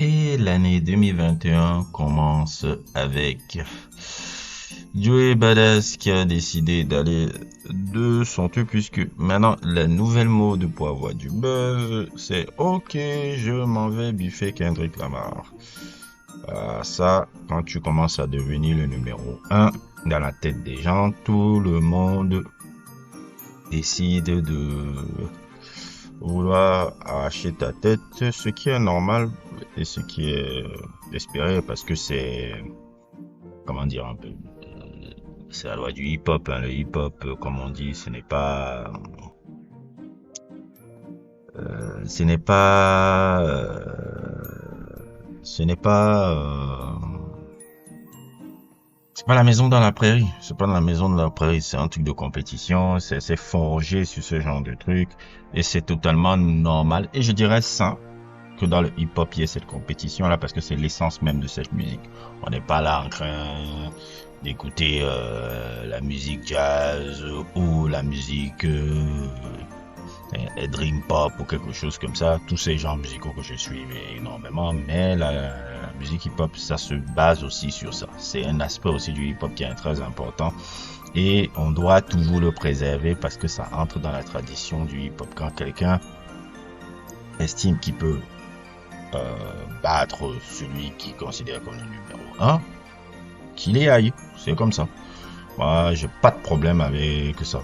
Et l'année 2021 commence avec Joey Badass qui a décidé d'aller de son truc puisque maintenant la nouvelle mode pour avoir du buzz c'est ok je m'en vais biffer Kendrick Lamar. Ça, quand tu commences à devenir le numéro un dans la tête des gens, tout le monde décide de vouloir arracher ta tête, ce qui est normal et ce qui est espéré parce que c'est, comment dire un peu, c'est la loi du hip-hop. Hein. Le hip-hop, comme on dit, ce n'est pas, ce n'est pas, c'est pas la maison dans la prairie. C'est pas dans la maison de la prairie. C'est un truc de compétition. C'est forgé sur ce genre de truc et c'est totalement normal. Et je dirais ça que dans le hip-hop, il y ait cette compétition-là parce que c'est l'essence même de cette musique. On n'est pas là en train d'écouter la musique jazz ou la musique dream pop ou quelque chose comme ça. Tous ces genres musicaux que je suis énormément, mais la musique hip-hop, ça se base aussi sur ça. C'est un aspect aussi du hip-hop qui est très important et on doit toujours le préserver parce que ça entre dans la tradition du hip-hop. Quand quelqu'un estime qu'il peut battre celui qui considère comme le numéro un, qu'il y aille. C'est comme ça. Moi, j'ai pas de problème avec ça.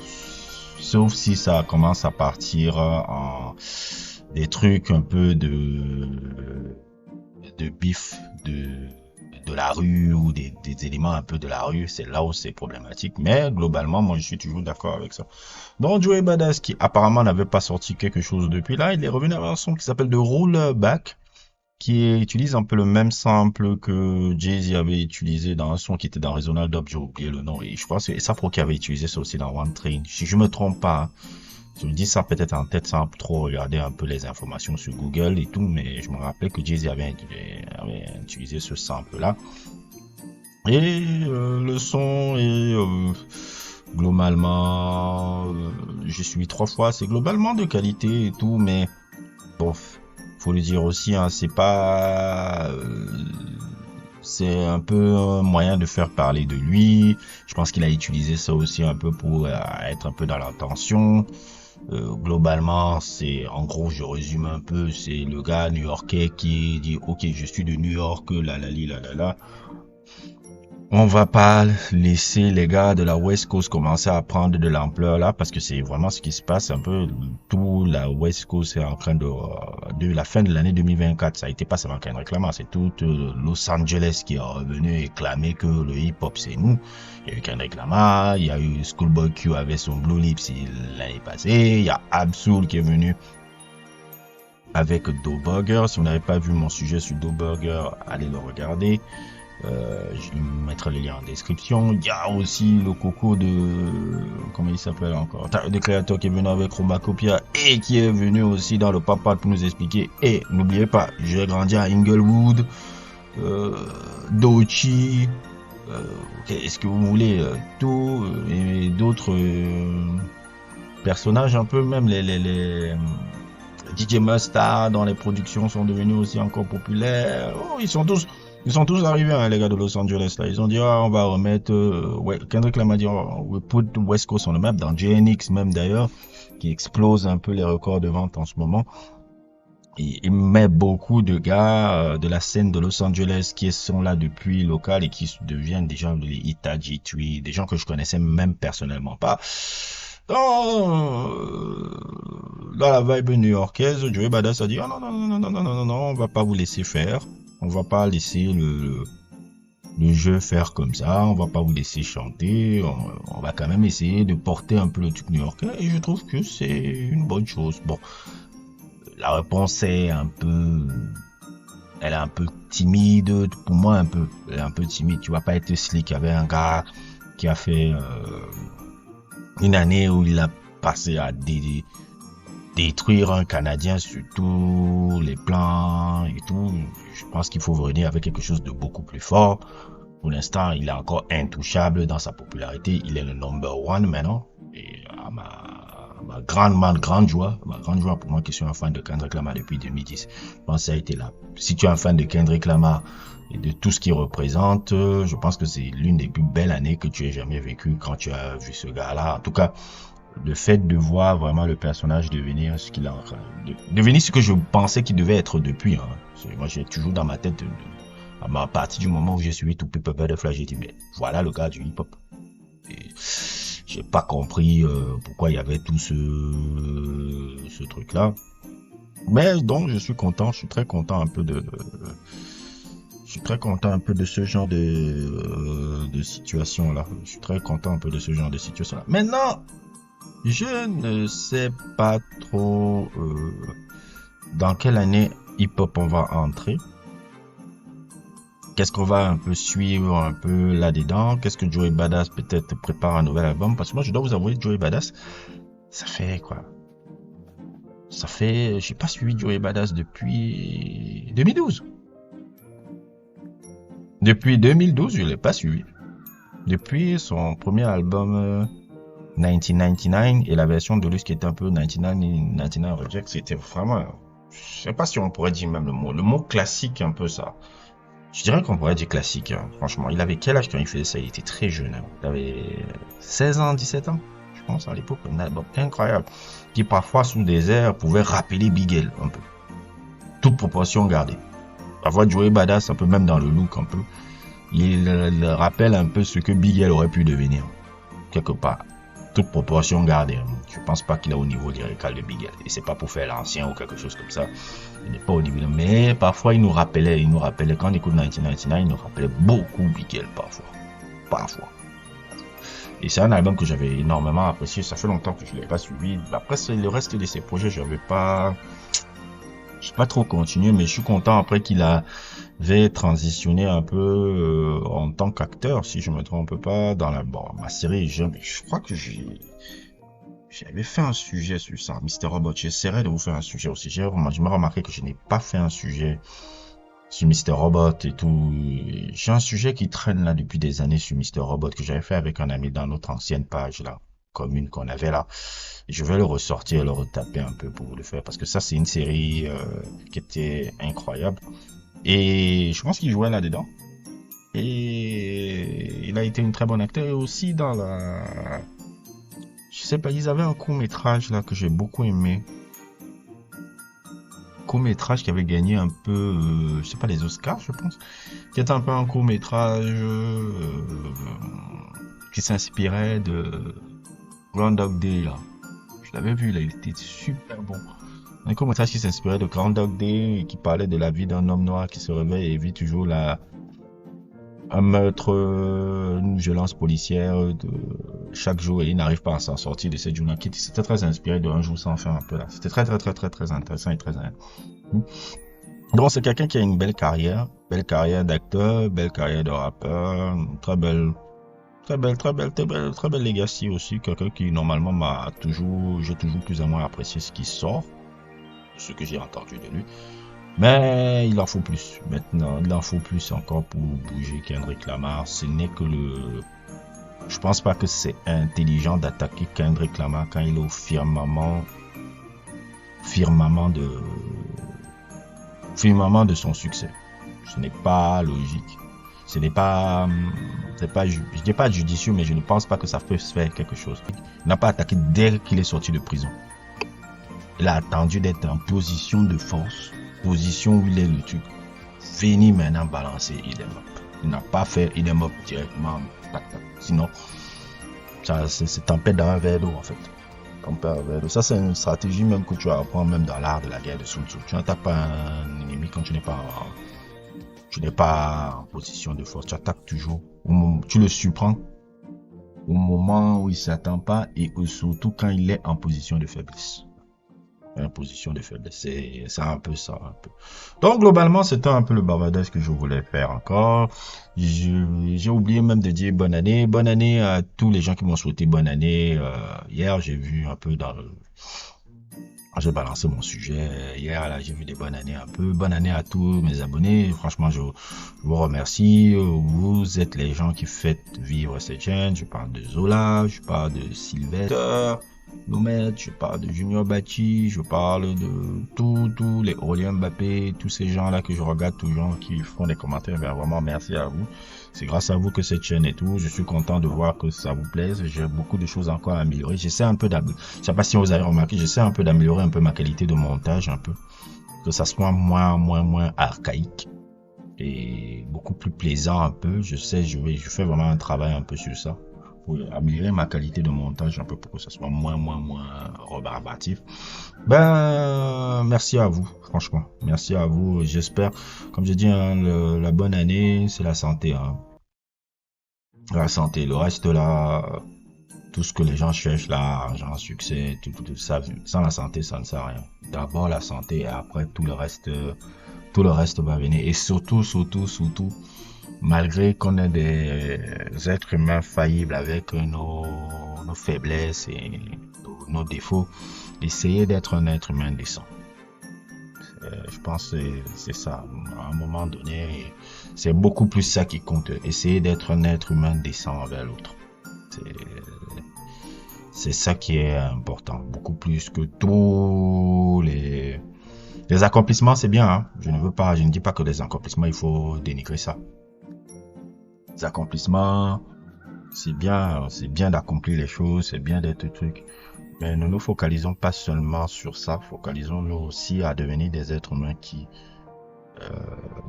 Sauf si ça commence à partir en des trucs un peu de bif de la rue ou des éléments un peu de la rue, c'est là où c'est problématique. Mais globalement, moi, je suis toujours d'accord avec ça. Donc, Joey Badass, qui apparemment n'avait pas sorti quelque chose depuis là, il est revenu avec un son qui s'appelle The Rollback, qui utilise un peu le même sample que Jay-Z avait utilisé dans un son qui était dans Reasonable Doubt, j'ai oublié le nom, et je pense que Sapro qui avait utilisé ça aussi dans One Train, si je me trompe pas, je me dis ça peut-être en tête sans trop regarder un peu les informations sur Google et tout, mais je me rappelle que Jay-Z avait utilisé ce sample-là, et le son est globalement, je suis trois fois, c'est globalement de qualité et tout, mais bon, faut le dire aussi, hein, c'est pas, c'est un peu un moyen de faire parler de lui. Je pense qu'il a utilisé ça aussi un peu pour être un peu dans l'attention. Globalement, c'est, en gros, je résume un peu, c'est le gars new-yorkais qui dit, ok, je suis de New York, là, là, là, là, là. On va pas laisser les gars de la West Coast commencer à prendre de l'ampleur là parce que c'est vraiment ce qui se passe un peu. Tout la West Coast est en train de la fin de l'année 2024. Ça a été pas seulement Kendrick Lamar, c'est tout Los Angeles qui est revenu et clamé que le hip-hop c'est nous. Il y a eu Kendrick Lamar, il y a eu Schoolboy Q avec son Blue Lips l'année passée, il y a Absol qui est venu avec Doe Burger. Si vous n'avez pas vu mon sujet sur Doe Burger, allez le regarder. Je mettrai le lien en description. Il y a aussi le coco de, comment il s'appelle encore, de créateur qui est venu avec Chromacopia et qui est venu aussi dans le papa pour nous expliquer. Et n'oubliez pas, j'ai grandi à Inglewood, Dochi, est-ce que vous voulez, tout, et d'autres personnages un peu, même les DJ Mustard dans les productions sont devenus aussi encore populaires. Oh, ils sont tous arrivés, hein, les gars de Los Angeles, là. Ils ont dit, ah, on va remettre, ouais, Kendrick Lamar a dit, oh, we put West Coast on the map, dans JNX même d'ailleurs, qui explose un peu les records de vente en ce moment. Il met beaucoup de gars de la scène de Los Angeles qui sont là depuis local et qui deviennent des gens de Itachi, des gens que je connaissais même personnellement pas. Dans la vibe new-yorkaise, Joey Badass a dit, ah non, non, non, non, non, non, non, non, on va pas vous laisser faire. On va pas laisser le jeu faire comme ça. On va pas vous laisser chanter. On va quand même essayer de porter un peu le truc new-yorkais. Et je trouve que c'est une bonne chose. Bon, la réponse est un peu, elle est un peu timide. Pour moi, un peu, elle est un peu timide. Tu vas pas être slick avec un gars qui a fait une année où il a passé à détruire un Canadien sur tous les plans et tout. Je pense qu'il faut venir avec quelque chose de beaucoup plus fort. Pour l'instant, il est encore intouchable dans sa popularité. Il est le number one maintenant. Et grande joie, pour moi qui suis un fan de Kendrick Lamar depuis 2010. Je pense que ça a été là. Si tu es un fan de Kendrick Lamar et de tout ce qu'il représente, je pense que c'est l'une des plus belles années que tu aies jamais vécues quand tu as vu ce gars-là. En tout cas, le fait de voir vraiment le personnage devenir ce qu'il a, devenir ce que je pensais qu'il devait être depuis. Moi, j'ai toujours dans ma tête, à partir du moment où j'ai suivi tout Pepper Butterfly, j'ai dit, mais voilà le gars du hip-hop. Et j'ai pas compris pourquoi il y avait tout ce truc-là. Mais donc, je suis content, je suis très content un peu de ce genre de situation-là. Je suis très content un peu de ce genre de situation-là. Maintenant, je ne sais pas trop dans quelle année hip-hop on va entrer. Qu'est-ce qu'on va un peu suivre un peu là-dedans? Qu'est-ce que Joey Badass peut-être prépare un nouvel album? Parce que moi, je dois vous avouer, Joey Badass, ça fait quoi? J'ai pas suivi Joey Badass depuis 2012. Depuis 2012, je l'ai pas suivi. Depuis son premier album 1999 et la version de lui qui était un peu 99 Reject, c'était vraiment, je sais pas si on pourrait dire même le mot classique un peu ça. Je dirais qu'on pourrait dire classique, franchement. Il avait quel âge quand il faisait ça? Il était très jeune. Il avait 16 ans, 17 ans, je pense, à l'époque. Un album incroyable. Qui parfois, sous des airs, pouvait rappeler Big L un peu. Toute proportion gardée. Parfois, Joey Badass, un peu même dans le look, un peu. Il rappelle un peu ce que Big L aurait pu devenir. Quelque part. Toute proportion gardée. Je pense pas qu'il est au niveau lyrical de Big L. Et c'est pas pour faire l'ancien ou quelque chose comme ça. Il n'est pas au niveau. Mais parfois il nous rappelait quand on écoute 1999, il nous rappelait beaucoup Big L parfois. Et c'est un album que j'avais énormément apprécié. Ça fait longtemps que je l'ai pas suivi. Après le reste de ses projets, j'ai pas trop continué, mais je suis content après qu'il avait transitionné un peu en tant qu'acteur, si je me trompe pas, dans ma série. Je crois que j'avais fait un sujet sur ça, Mr. Robot. J'essaierai de vous faire un sujet aussi. Je me remarqué que je n'ai pas fait un sujet sur Mr. Robot et tout. J'ai un sujet qui traîne là depuis des années sur Mr. Robot que j'avais fait avec un ami dans notre ancienne page là, commune qu'on avait là. Je vais le ressortir, le retaper un peu pour vous le faire parce que ça c'est une série qui était incroyable et je pense qu'il jouait là-dedans et il a été une très bonne acteur et aussi dans je sais pas, ils avaient un court-métrage là que j'ai beaucoup aimé. Court-métrage qui avait gagné un peu, je sais pas, les Oscars, je pense. Qui était un peu un court-métrage qui s'inspirait de Groundhog Day là. Je l'avais vu là, il était super bon. Un court-métrage qui s'inspirait de Groundhog Day et qui parlait de la vie d'un homme noir qui se réveille et vit toujours un meurtre, une violence policière chaque jour et il n'arrive pas à s'en sortir de cette journée. C'était très inspiré de Un jour sans fin un peu là. C'était très intéressant et très donc c'est quelqu'un qui a une belle carrière d'acteur, belle carrière de rappeur, très belle legacy aussi. Quelqu'un qui normalement j'ai toujours plus ou moins apprécié ce qui sort, ce que j'ai entendu de lui. Mais il en faut plus. Maintenant, il en faut plus encore pour bouger Kendrick Lamar. Ce n'est que je pense pas que c'est intelligent d'attaquer Kendrick Lamar quand il est au firmament de son succès. Ce n'est pas logique. Je dis pas judicieux, mais je ne pense pas que ça peut se faire quelque chose. Il n'a pas attaqué dès qu'il est sorti de prison. Il a attendu d'être en position de force. Position où il est le truc. Fini maintenant balancer idem up. Il n'a pas fait idem up directement. Sinon, c'est tempête dans un verre d'eau en fait. Ça c'est une stratégie même que tu apprends même dans l'art de la guerre de Sun Tzu. Tu n'attaques pas un ennemi quand tu n'es pas en position de force. Tu attaques toujours. Tu le surprends au moment où il s'attend pas et surtout quand il est en position de faiblesse. C'est un peu ça. Donc globalement, c'était un peu le bavardage que je voulais faire encore. J'ai oublié même de dire bonne année. Bonne année à tous les gens qui m'ont souhaité bonne année. Hier, j'ai vu un peu j'ai balancé mon sujet. Hier, là, j'ai vu des bonnes années un peu. Bonne année à tous mes abonnés. Franchement, je vous remercie. Vous êtes les gens qui faites vivre cette chaîne. Je parle de Zola, je parle de Sylvester. nos maîtres, je parle de Junior Bachchi, je parle de tous les Aurélien Mbappé, tous ces gens-là que je regarde toujours qui font des commentaires. Ben, vraiment, merci à vous. C'est grâce à vous que cette chaîne est tout. Je suis content de voir que ça vous plaise. J'ai beaucoup de choses encore à améliorer. J'essaie un peu d'améliorer. Je sais pas si vous avez remarqué, j'essaie un peu d'améliorer un peu ma qualité de montage, un peu. Que ça soit moins archaïque et beaucoup plus plaisant un peu. Je sais, je fais vraiment un travail un peu sur ça pour améliorer ma qualité de montage un peu pour que ça soit moins rebarbatif. Ben, merci à vous, franchement. Merci à vous. J'espère, comme je dis, hein, la bonne année, c'est la santé, hein. La santé, le reste là, tout ce que les gens cherchent là, argent, succès, tout ça, sans la santé, ça ne sert à rien. D'abord la santé et après tout le reste va venir. Et surtout, malgré qu'on ait des êtres humains faillibles avec nos faiblesses et nos défauts, essayez d'être un être humain décent. Je pense que c'est ça. À un moment donné, c'est beaucoup plus ça qui compte. Essayez d'être un être humain décent envers l'autre. C'est ça qui est important. Beaucoup plus que tous les accomplissements, c'est bien, hein. Je ne dis pas que les accomplissements, il faut dénigrer ça. Les accomplissements, c'est bien d'accomplir les choses, c'est bien d'être truc. Mais ne nous focalisons pas seulement sur ça, focalisons-nous aussi à devenir des êtres humains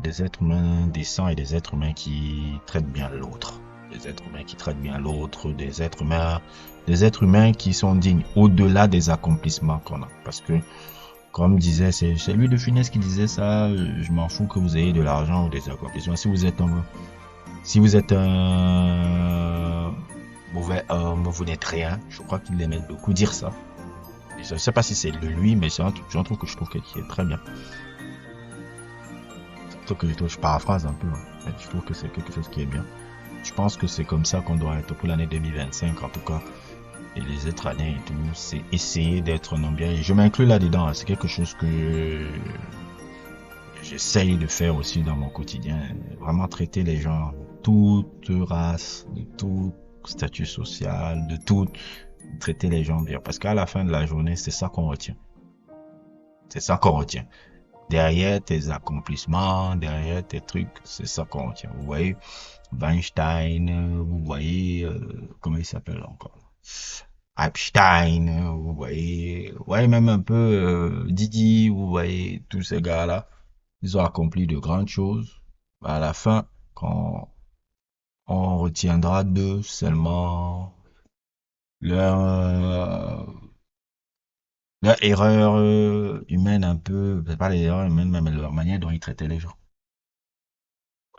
des êtres humains décents et des êtres humains qui traitent bien l'autre. Des êtres humains qui traitent bien l'autre, des êtres humains qui sont dignes au-delà des accomplissements qu'on a. Parce que, comme disait, c'est lui de Funès qui disait ça, je m'en fous que vous ayez de l'argent ou des accomplissements. Si vous êtes un mauvais homme, vous n'êtes rien. Je crois qu'il aimait beaucoup dire ça. Et je ne sais pas si c'est de lui, mais c'est un truc que je trouve qui est très bien. Je paraphrase un peu, hein. Je trouve que c'est quelque chose qui est bien. Je pense que c'est comme ça qu'on doit être pour l'année 2025, en tout cas. Et les autres années et tout, c'est essayer d'être un homme bien. Et je m'inclus là-dedans, hein. C'est quelque chose que j'essaye de faire aussi dans mon quotidien. Vraiment traiter les gens de toute race, de tout statut social, de tout, traiter les gens bien. Parce qu'à la fin de la journée, c'est ça qu'on retient. C'est ça qu'on retient. Derrière tes accomplissements, derrière tes trucs, c'est ça qu'on retient. Vous voyez, Weinstein, vous voyez, comment il s'appelle encore? Epstein, vous voyez même un peu Didi, vous voyez tous ces gars-là, ils ont accompli de grandes choses. À la fin, quand on retiendra d'eux seulement leur leur erreur humaine un peu, c'est pas les erreurs humaines, mais leur manière dont ils traitaient les gens.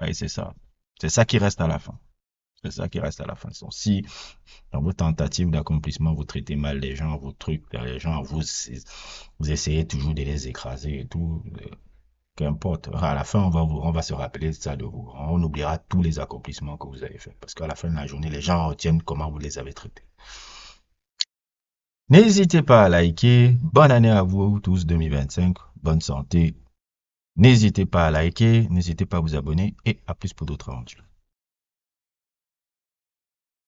Ouais, c'est ça. C'est ça qui reste à la fin. C'est ça qui reste à la fin. Donc, si dans vos tentatives d'accomplissement, vous traitez mal les gens, vos trucs, les gens, vous essayez toujours de les écraser et tout, qu'importe. À la fin, on va se rappeler de ça de vous. On oubliera tous les accomplissements que vous avez faits. Parce qu'à la fin de la journée, les gens retiennent comment vous les avez traités. N'hésitez pas à liker. Bonne année à vous tous 2025. Bonne santé. N'hésitez pas à liker. N'hésitez pas à vous abonner. Et à plus pour d'autres aventures.